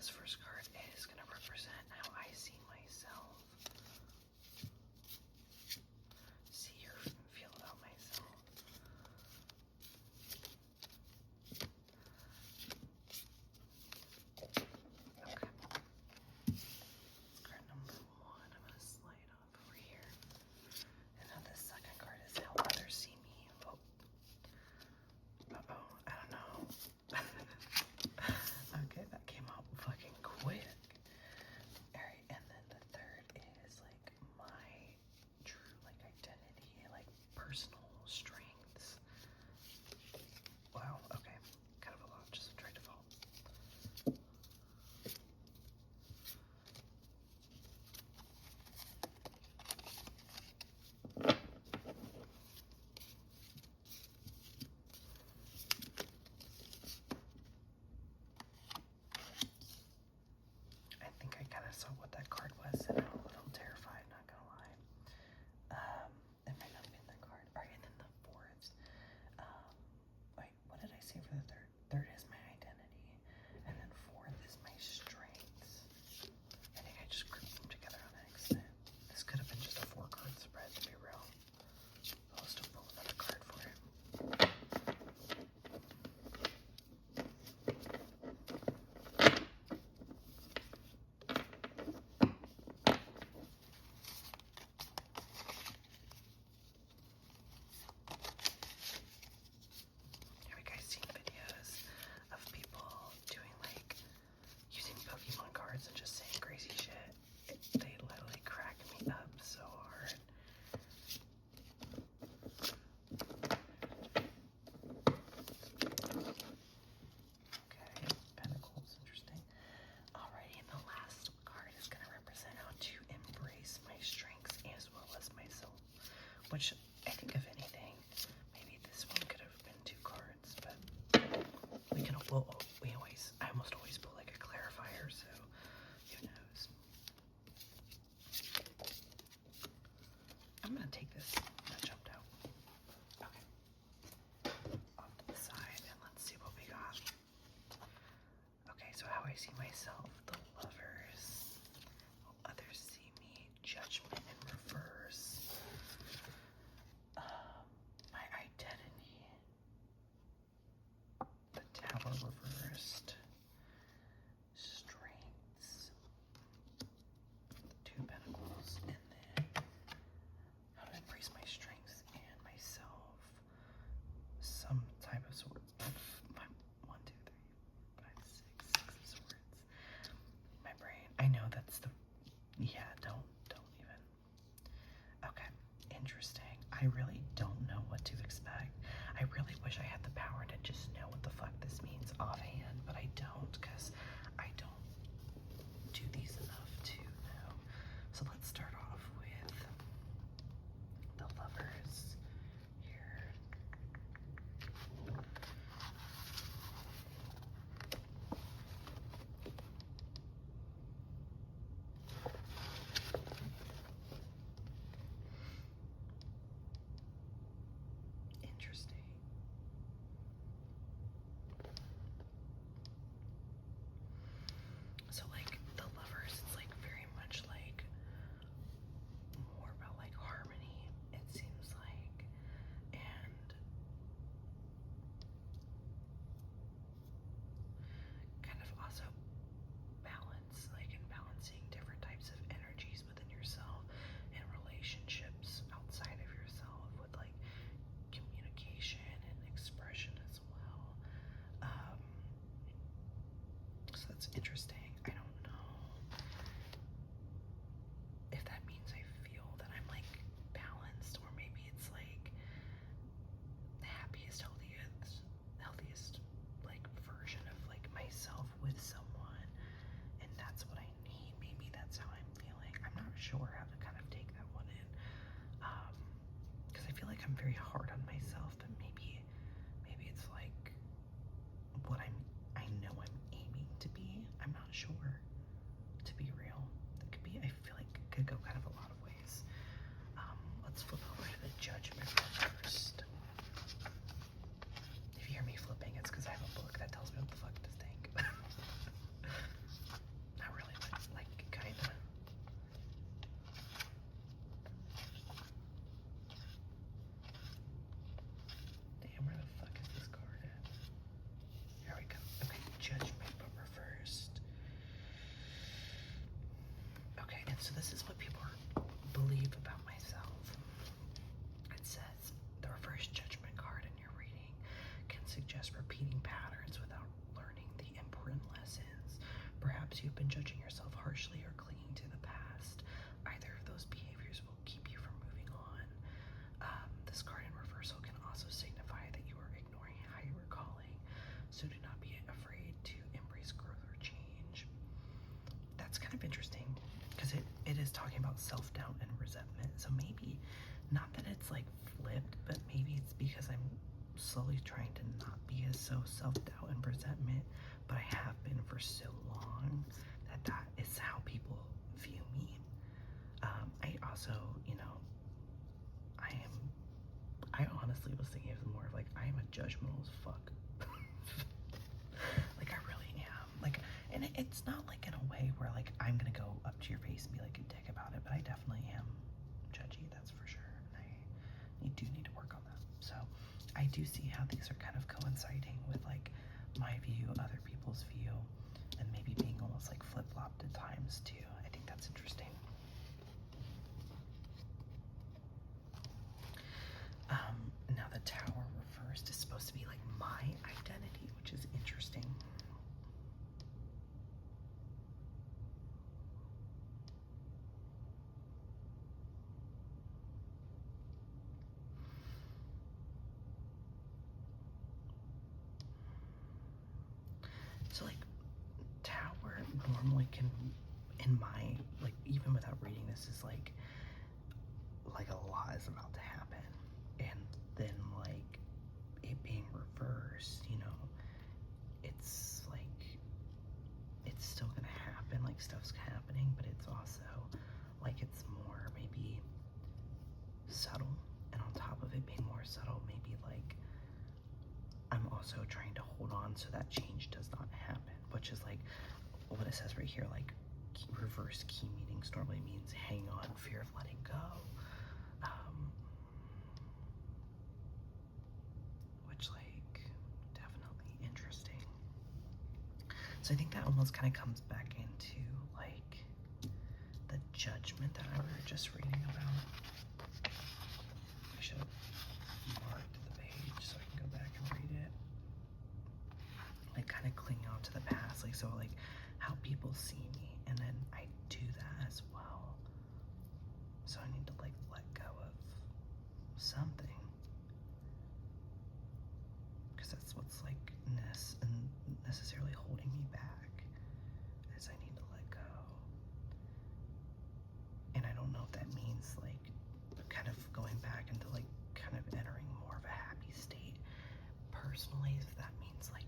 this first card is going to represent how I see myself. See or feel about myself. Okay. Card number 1, I'm going to slide off over here. And now this second card is how others see me. Oh. Uh-oh, I don't know. Okay, that came out fucking quick. Alright, and then the third is like my true like identity, like personal strengths. Wow, okay. Kind of a lot, just try to fall. I think I kind of saw what that card was, and I'm a little terrified, not gonna lie. It might not be in the card. Alright, and then the fourth. Wait, what did I say for the third? Third is my identity, and then fourth is my strengths. I think I just grouped them together on accident. This could have been just a 4-card spread, to be real. I'll still pull another card for it. Have you guys seen videos of people doing like using Pokemon cards and just saying crazy shit? They literally crack me up so hard. Okay, Pentacles, interesting. Alrighty, and the last card is going to represent how to embrace my strengths as well as myself. Which I think, if anything, maybe this one could have been 2 cards, but I almost always pull like a clarifier, so who knows. I'm gonna take this that jumped out. Okay. Off to the side, and let's see what we got. Okay, so how I see myself, the Lovers. How others see me, Judgment in reverse. My identity, the Tower reversed. Strengths, the 2 Pentacles, and then how to embrace my strengths and myself. Some type of swords. My 1, 2, 3, 5, 6 of swords. My brain. I know that's the. Yeah, don't even. Okay, interesting. I really don't know what to expect. I really wish I had the power to just know what the fuck this means offhand, but I don't, because I don't do these enough to know. So let's start off with the Lovers here. Interesting. So like the Lovers, it's like very much like more about like harmony, it seems like, and kind of also balance, like in balancing different types of energies within yourself and relationships outside of yourself with like communication and expression as well. So that's interesting. I don't know if that means I feel that I'm like balanced, or maybe it's like the happiest, healthiest like version of like myself with someone, and that's what I need. Maybe that's how I'm feeling. I'm not sure how to kind of take that one in, because I feel like I'm very hard on myself, but maybe it's like what I know I'm aiming to be. I'm not sure, to be real. It could be, I feel like it could go kind of a lot of ways. Let's flip over to the Judgment first. If you hear me flipping, it's because I have a book that tells me what the fuck to think. just repeating patterns without learning the important lessons. Perhaps you've been judging yourself harshly or clinging to the past. Either of those behaviors will keep you from moving on. This card in reversal can also signify that you are ignoring how you were calling, so do not be afraid to embrace growth or change. That's kind of interesting because it is talking about self-doubt and resentment. So maybe, not that it's like flipped, but maybe it's because I'm slowly trying to not be as so self-doubt and resentment, but I have been for so long that is how people view me. I also, I honestly was thinking it was more of like, I am a judgmental as fuck. Like, I really am. Like, and it's not like in a way where like I'm gonna go up to your face and be like a dick about it, but I definitely am judgy, that's for sure. And I do need to work on that. So I do see how these are kind of coinciding with like my view, other people's view, and maybe being almost like flip-flopped at times too. I think that's interesting. Now the tower reversed is supposed to be like my identity, which is interesting. So like tower normally can, in my, like, even without reading this, is like a lot is about to happen, and then like it being reversed, it's like it's still gonna happen, like stuff's happening, but it's also like it's more maybe subtle, and on top of it being more subtle, maybe like I'm also trying to hold on so that change does not happen, which is like what it says right here, like reverse key meanings normally means hang on, fear of letting go. Which, like, definitely interesting. So I think that almost kind of comes back into like the judgment that I was just reading about. I should have marked the page so I can go back and read it. Like kind of clinging on to the past, like so like how people see me, and then I do that as well. So I need to like let go of something, because that's what's like necessarily holding me back, is I need to let go. And I don't know if that means like kind of going back into like kind of entering more of a happy state personally, if that means like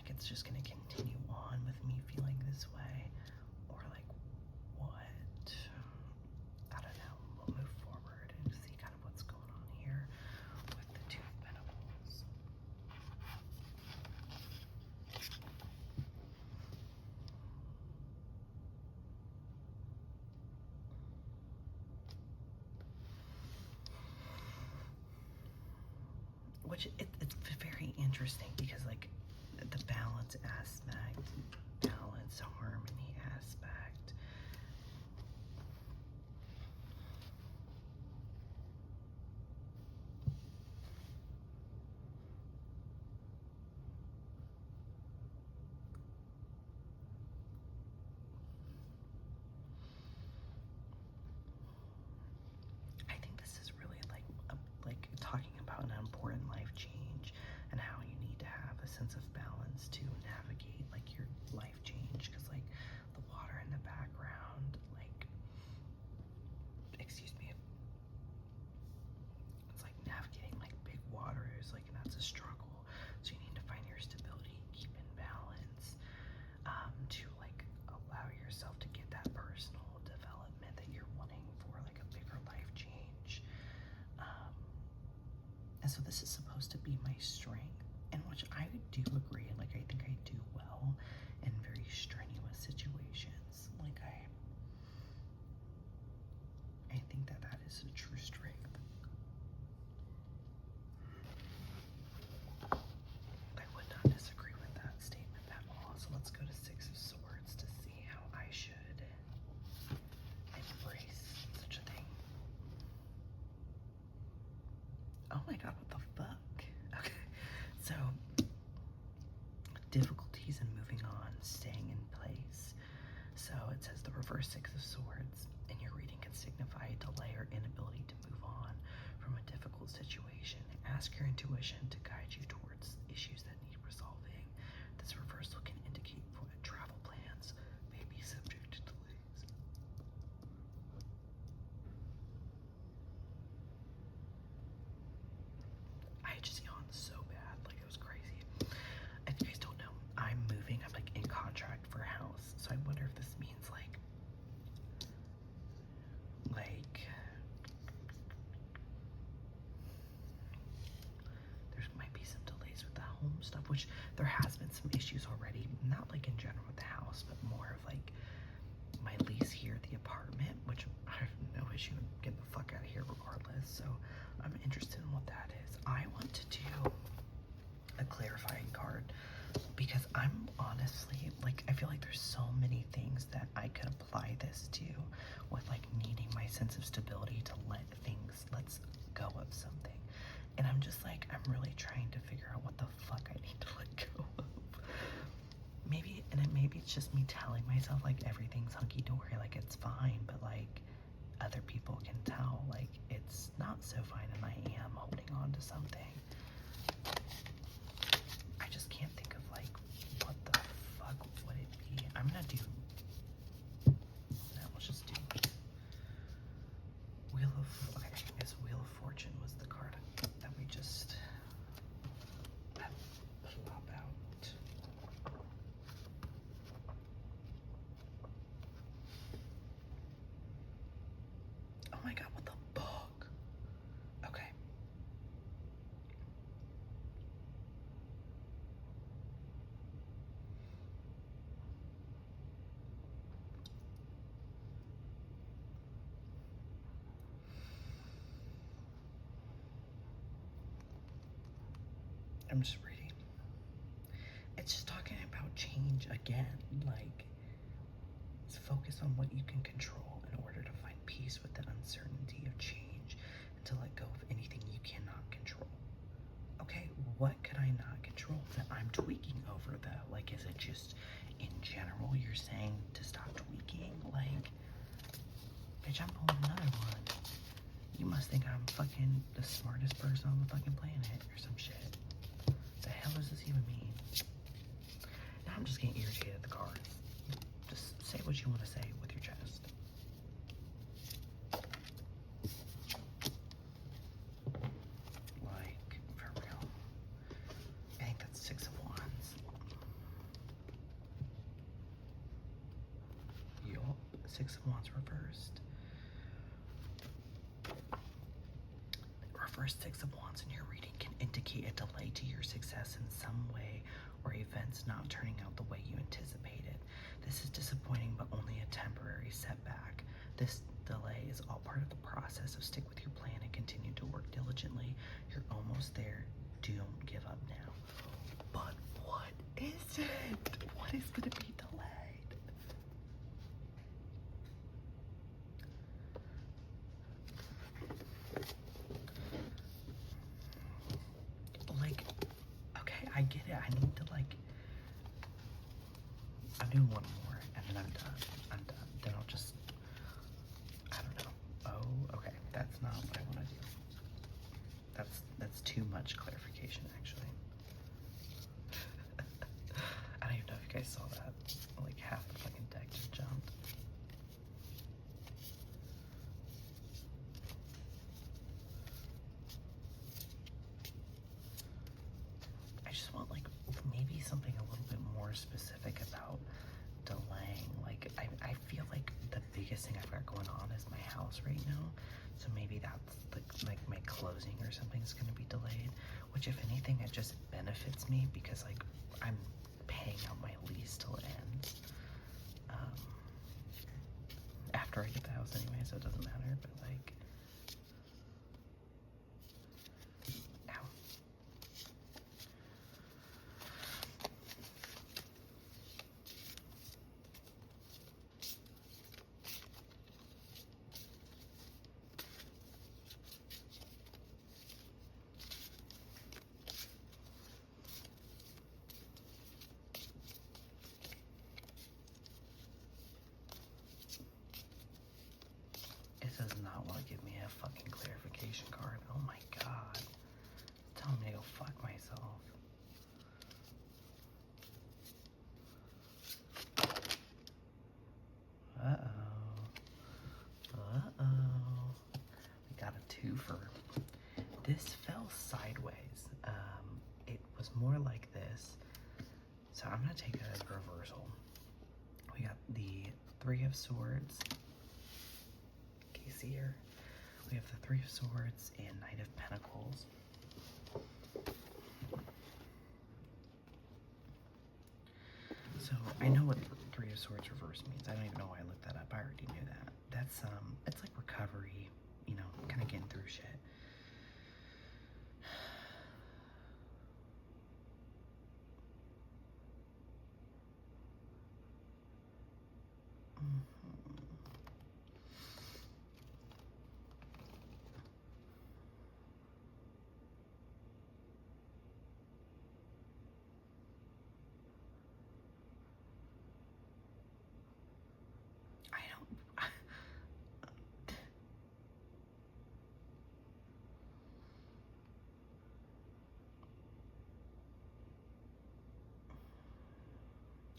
it's just going to continue on with me feeling this way, or like what. I don't know. We'll move forward and see kind of what's going on here with the Two of Pentacles. Which it's very interesting because like the balance aspect, balance, harmony aspect. I think this is really like talking about an important life change and how you need to have a sense of balance to navigate like your life change, because like the water in the background, like, excuse me, it's like navigating like big waters, like, and that's a struggle. So you need to find your stability, keep in balance, to like allow yourself to get that personal development that you're wanting for like a bigger life change. And so this is supposed to be my strength, and which I do agree, and like I think I do well in very strenuous situations. Like I think that is a true strength. I would not disagree with that statement at all. So let's go to Six of Swords to see how I should embrace such a thing. Oh my god, what the fuck? So, difficulties in moving on, staying in place. So it says the reverse Six of Swords in your reading can signify a delay or inability to move on from a difficult situation. Ask your intuition to guide you towards issues that need resolving. This reversal can indicate that travel plans may be subject to delays. I just yawned so bad, like it was crazy. If you guys don't know, I'm moving. I'm like in contract for a house, so I wonder if this means like there might be some delays with the home stuff, which there has been some issues already. Not like in general with the house, but more of like my lease here at the apartment, which I have no issue in getting the fuck out of here regardless. So I'm interested in what that is. I want to do a clarifying card because I'm honestly like, I feel like there's so many things that I could apply this to with like needing my sense of stability to let go of something. And I'm just like, I'm really trying to figure out what the fuck I need to let go of. Maybe it's just me telling myself like everything's hunky-dory, like it's fine, but like other people can tell like it's not so fine and I am holding on to something. I just can't think of like what the fuck would it be. I'm gonna do, no, let's just do Wheel of, okay, I guess Wheel of Fortune was the card that we just pop out. Oh my god, what the fuck? Okay. I'm just reading. It's just talking about change again. Like, it's focus on what you can control in order to find peace with the uncertainty of change and to let go of anything you cannot control. Okay, what could I not control that I'm tweaking over though? Like, is it just in general you're saying to stop tweaking? Like, bitch, I'm pulling another one. You must think I'm fucking the smartest person on the fucking planet or some shit. The hell does this even mean? Now I'm just getting irritated at the cards. Just say what you want to say with your chest. Like, for real. I think that's Six of Wands. Yup, Six of Wands reversed. Reverse Six of Wands in your reading can indicate a delay to your success in some way or events not turning out the way you anticipated. This is disappointing but only a temporary setback. This delay is all part of the process, so stick with your plan and continue to work diligently. You're almost there. Don't give up now. But what is it? What is going to be delayed? Like, okay, I get it. I need to like, I'll do one more and then I'm done. I'm done. Then I'll just, I don't know. Oh, okay. That's not what I want to do. That's too much clarification, actually. I don't even know if you guys saw that. Like half the fucking deck just jumped. I just want like maybe something a little bit more specific about delaying. Like I feel like the biggest thing I've got going on is my house right now. So maybe that's like my closing or something is gonna be delayed. Which if anything it just benefits me because like I'm paying out my lease till it ends. After I get the house anyway, so it doesn't matter, but like ow. does not want to give me a fucking clarification card. Oh my god. It's telling me to go fuck myself. Uh-oh. Uh-oh. We got a twofer. This fell sideways. It was more like this. So I'm going to take a reversal. We got the Three of Swords. Can you see here? We have the Three of Swords and Knight of Pentacles. So I know what Three of Swords reverse means. I don't even know why I looked that up. I already knew that. That's it's like recovery, you know, kind of getting through shit.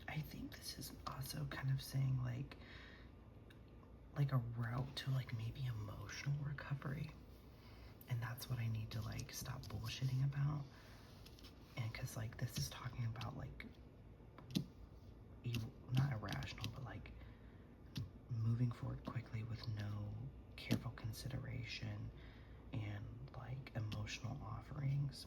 I think this is also kind of saying like a route to like maybe emotional recovery, and that's what I need to like stop bullshitting about. And because like this is talking about like not irrational, but like moving forward quickly with no careful consideration and like emotional offerings.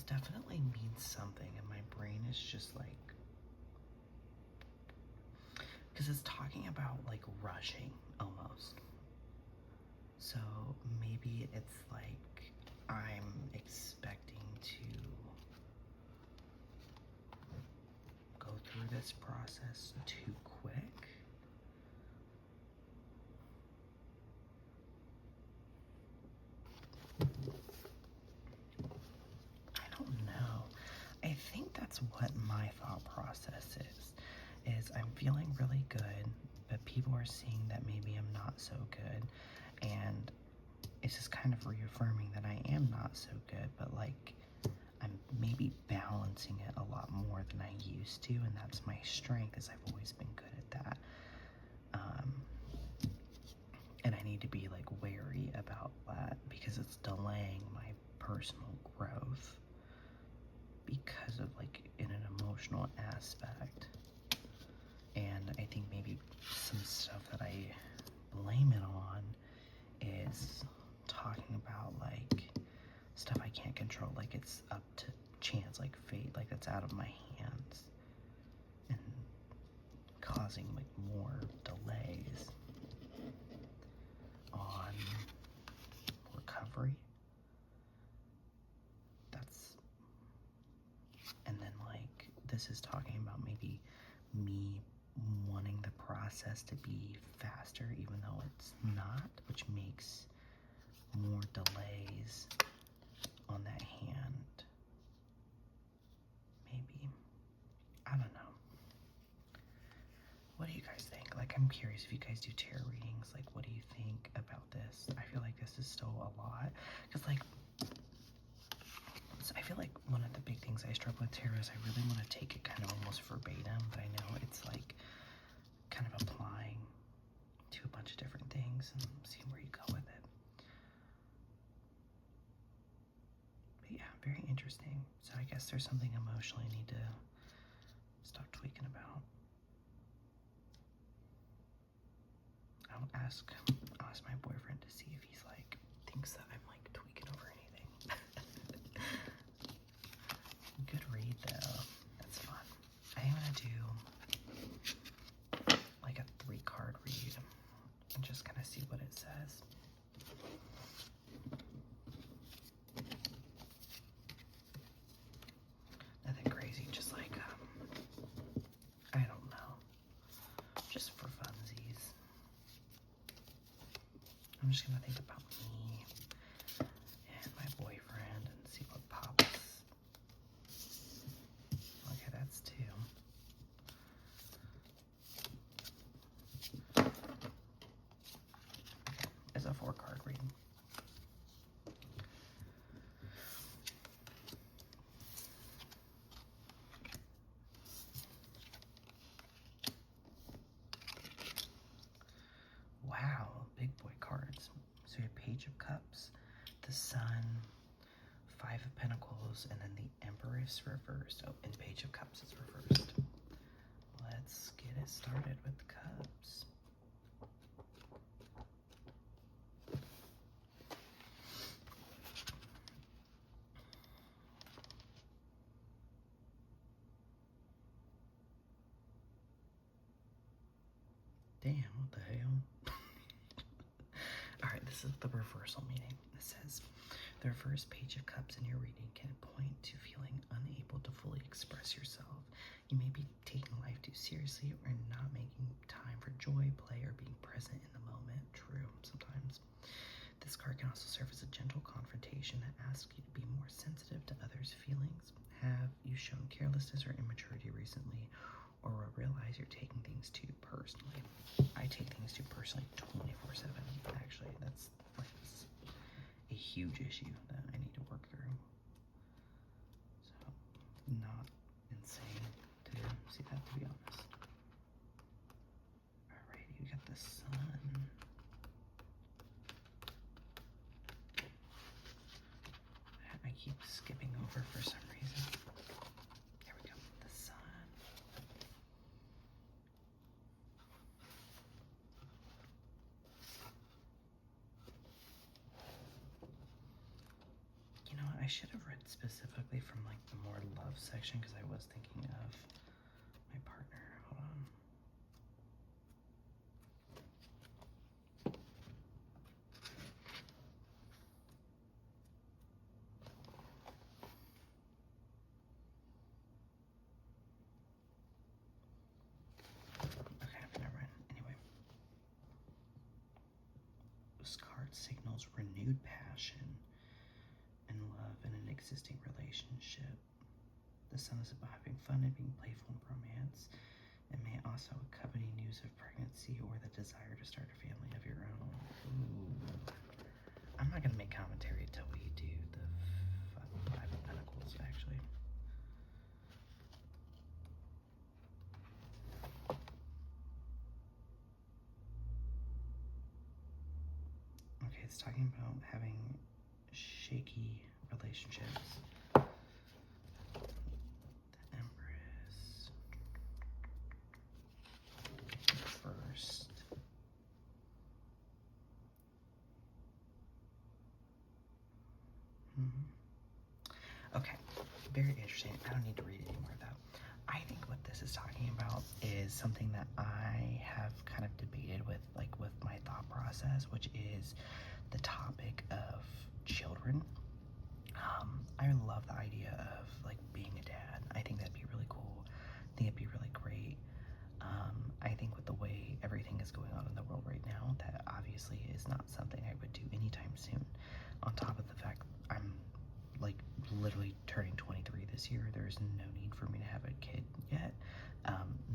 Definitely means something, and my brain is just like, because it's talking about like rushing almost. So maybe it's like I'm expecting to go through this process too quick. I think that's what my thought process is I'm feeling really good, but people are seeing that maybe I'm not so good, and it's just kind of reaffirming that I am not so good, but like I'm maybe balancing it a lot more than I used to, and that's my strength, is I've always been good at that. And I need to be like wary about that because it's delaying my personal growth because of like in an emotional aspect. And I think maybe some stuff that I blame it on is talking about like stuff I can't control, like it's up to chance, like fate, like that's out of my hands, and causing like more delays on recovery. And then like this is talking about maybe me wanting the process to be faster even though it's not, which makes more delays on that hand. Maybe. I don't know. What do you guys think? Like, I'm curious if you guys do tarot readings. Like, what do you think about this? I feel like this is still a lot. Because, like, I feel like one of the big things I struggle with tarot is I really want to take it kind of almost verbatim, but I know it's like kind of applying to a bunch of different things and seeing where you go with it. But yeah, very interesting. So I guess there's something emotionally I need to stop tweaking about. I'll ask my boyfriend to see if he's like thinks that I'm like tweaking over anything. Good read though. That's fun. I'm gonna do like a 3-card read and just kind of see what it says. Nothing crazy, just like I don't know, just for funsies. I'm just gonna think about me and my boyfriend and see what pops. Okay, that's 2. It's a 4-card reading. Wow, big boy cards. So you have Page of Cups, the Sun, 5 of Pentacles, and then the Empress reversed. Oh, and Page of Cups is reversed. Let's get it started with the cups. Damn, what the hell? Alright, this is the reversal meaning. It says, the reverse Page of Cups in your reading can point to feeling unable to fully express yourself. You may be taking life too seriously or not making time for joy, play, or being present in the moment. True, sometimes. This card can also serve as a gentle confrontation that asks you to be more sensitive to others' feelings. Have you shown carelessness or immaturity recently, or will realize you're taking things too personally? I take things too personally 24/7. Actually, that's like a huge issue that I need to work through. So, not insane to see that, to be honest. Alrighty, we got the Sun. I keep skipping over for some reason. There we go, the Sun. You know, I should have read specifically from like the more love section because I was thinking of my partner. Hold on. Okay, never mind. Anyway. This card signals renewed passion and love in an existing relationship. The Sun is about having fun and being playful in romance. It may also accompany news of pregnancy or the desire to start a family of your own. Ooh. I'm not going to make commentary until we do the 5 of Pentacles, actually. Okay, it's talking about having shaky relationships. The Empress. First. Okay, very interesting. I don't need to read any more of that. I think what this is talking about is something that I have kind of debated with, like with my thought process, which is the topic of children. I love the idea of like being a dad. I think that'd be really cool. I think it'd be really great. I think with the way everything is going on in the world right now, that obviously is not something I would do anytime soon. On top of the fact I'm like literally turning 23 this year, there's no need for me to have a kid yet.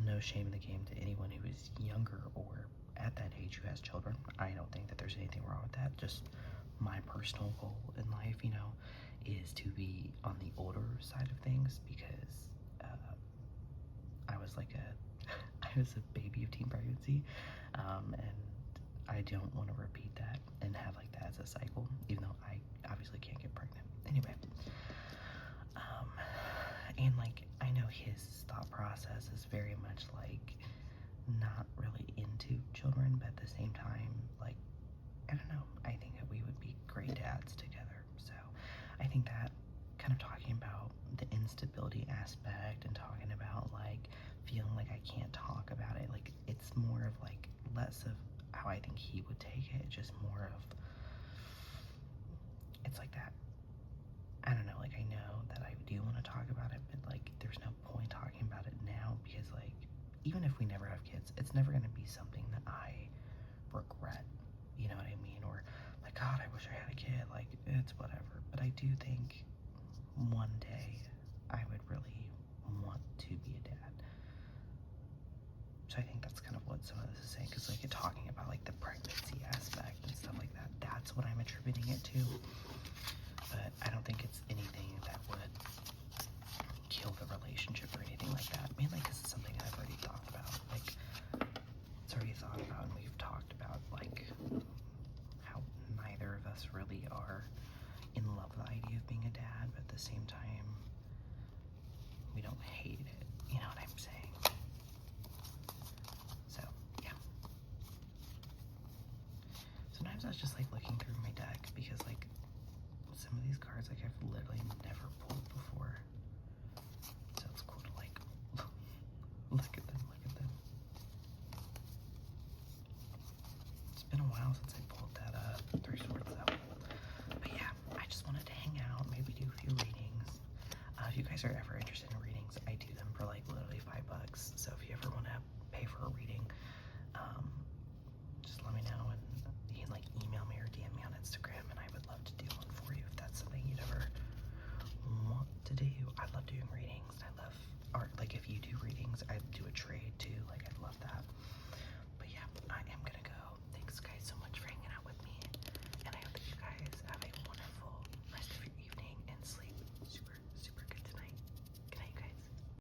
No shame in the game to anyone who is younger or at that age who has children. I don't think that there's anything wrong with that. Just my personal goal in life, you know, is to be on the older side of things because I was like I was a baby of teen pregnancy, and I don't want to repeat that and have like that as a cycle, even though I obviously can't get pregnant. Anyway, and like I know his thought process is very much like not really into children, but at the same time, like I don't know, I think that we would be great dads together. So I think that kind of talking about the instability aspect and talking about like feeling like I can't talk about it, like it's more of like less of how I think he would take it, just more of it's like that. I don't know, like I know that I do want to talk about it, but like there's no point talking about it now because like even if we never have kids, it's never going to be something that I regret. you know what I mean? Or like, God, I wish I had a kid. Like, it's whatever. But I do think one day I would really want to be a dad. So I think that's kind of what some of this is saying, because like you're talking about like the pregnancy aspect and stuff like that. That's what I'm attributing it to. But I don't think it's anything that would kill the relationship or anything like that. Mainly because it's something I've already thought about. Like, it's already thought about, and we've talked about like how neither of us really are in love with the idea of being a dad, but at the same time, we don't hate it. You know what I'm saying? So, yeah. Sometimes I was just like looking through my deck because like some of these cards like I've literally never pulled before. So it's cool to like look at them, look at them. It's been a while since I pulled that Three Swords though. But yeah, I just wanted to hang out, maybe do a few readings. If you guys are ever interested in readings, I do them for like literally $5. So if you ever want to pay for a reading, just let me know, and you can like email me or DM me on Instagram, and I would love to do one for you if that's something you'd ever want to do. I love doing readings.